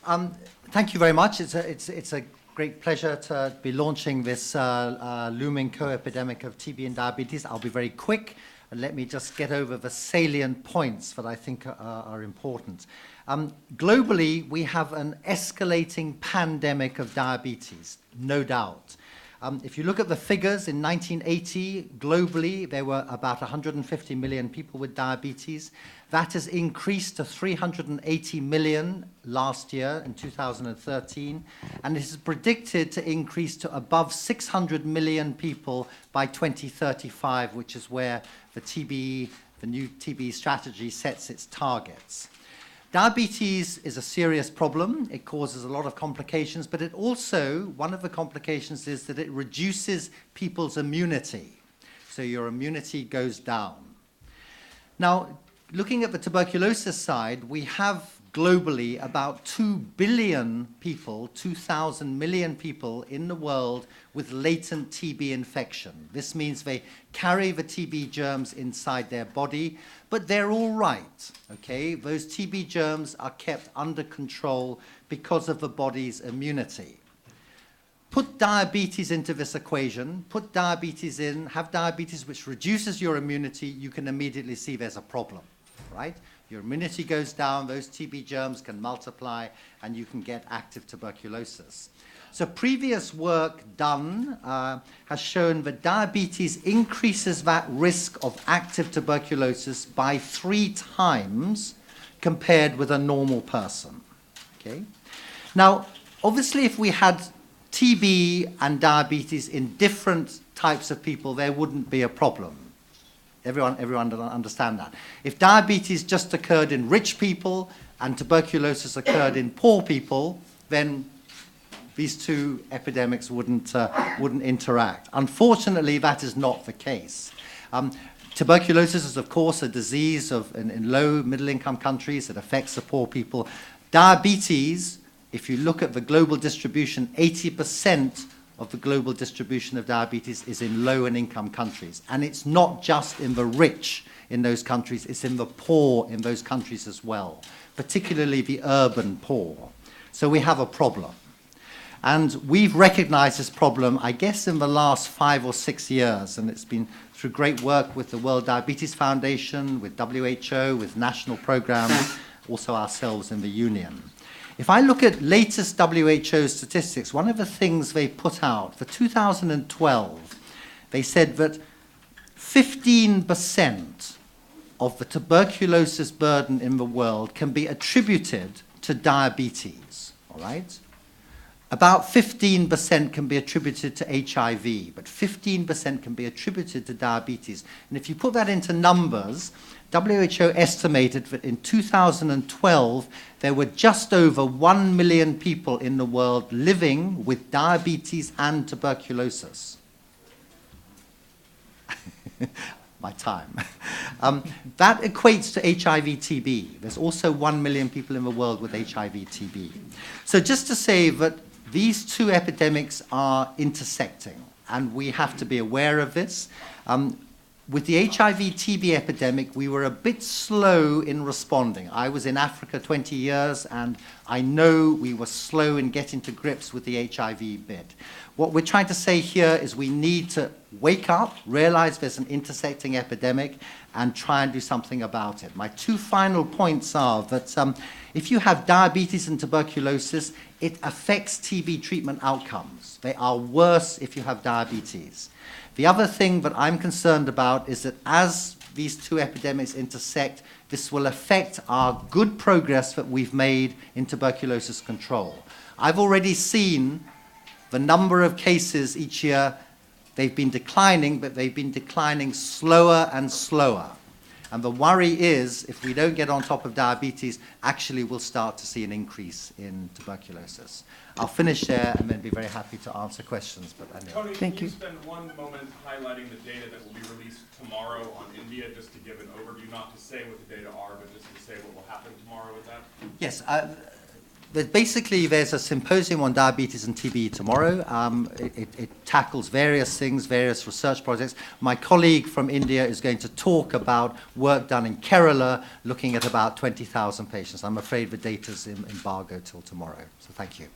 Thank you very much. It's a great pleasure to be launching this looming co-epidemic of TB and diabetes. I'll be very quick, and let me just get over the salient points that I think are important. Globally, we have an escalating pandemic of diabetes, no doubt. If you look at the figures, in 1980, globally, there were about 150 million people with diabetes. That has increased to 380 million last year in 2013, and it is predicted to increase to above 600 million people by 2035, which is where the new TB strategy sets its targets. Diabetes is a serious problem. It causes a lot of complications, but it also, one of the complications is that it reduces people's immunity. So your immunity goes down. Now, looking at the tuberculosis side, we have globally about 2 billion people, 2,000 million people in the world with latent TB infection. This means they carry the TB germs inside their body, but they're all right, okay? Those TB germs are kept under control because of the body's immunity. Put diabetes into this equation, put diabetes in, have diabetes which reduces your immunity, you can immediately see there's a problem, right? Your immunity goes down, those TB germs can multiply, and you can get active tuberculosis. So previous work done has shown that diabetes increases that risk of active tuberculosis by 3 times compared with a normal person, okay? Now, obviously, if we had TB and diabetes in different types of people, there wouldn't be a problem. Everyone understand that. If diabetes just occurred in rich people and tuberculosis occurred in poor people, then these two epidemics wouldn't interact. Unfortunately, that is not the case. Tuberculosis is, of course, a disease in low, middle-income countries that affects the poor people. Diabetes, if you look at the global distribution, 80% of the global distribution of diabetes is in low and income countries. And it's not just in the rich in those countries, it's in the poor in those countries as well, particularly the urban poor. So we have a problem. And we've recognized this problem, I guess, in the last 5 or 6 years, and it's been through great work with the World Diabetes Foundation, with WHO, with national programs, also ourselves in the Union. If I look at latest WHO statistics, one of the things they put out for 2012, they said that 15% of the tuberculosis burden in the world can be attributed to diabetes, all right? About 15% can be attributed to HIV, but 15% can be attributed to diabetes. And if you put that into numbers, WHO estimated that in 2012, there were just over 1 million people in the world living with diabetes and tuberculosis. My time. That equates to HIV-TB. There's also 1 million people in the world with HIV-TB. So just to say that these two epidemics are intersecting, and we have to be aware of this. With the HIV-TB epidemic, we were a bit slow in responding. I was in Africa 20 years, and I know we were slow in getting to grips with the HIV bit. What we're trying to say here is we need to wake up, realize there's an intersecting epidemic, and try and do something about it. My 2 final points are that if you have diabetes and tuberculosis, it affects TB treatment outcomes. They are worse if you have diabetes. The other thing that I'm concerned about is that as these two epidemics intersect, this will affect our good progress that we've made in tuberculosis control. I've already seen the number of cases each year. They've been declining, but they've been declining slower and slower. And the worry is, if we don't get on top of diabetes, actually we'll start to see an increase in tuberculosis. I'll finish there and then be very happy to answer questions. But anyway. Tony, Thank you. Spend one moment highlighting the data that will be released tomorrow on India, just to give an overview, not to say what the data are, but just to say what will happen tomorrow with that? Yes. Basically, there's a symposium on diabetes and TB tomorrow. It tackles various things, various research projects. My colleague from India is going to talk about work done in Kerala, looking at about 20,000 patients. I'm afraid the data is embargoed till tomorrow, so thank you.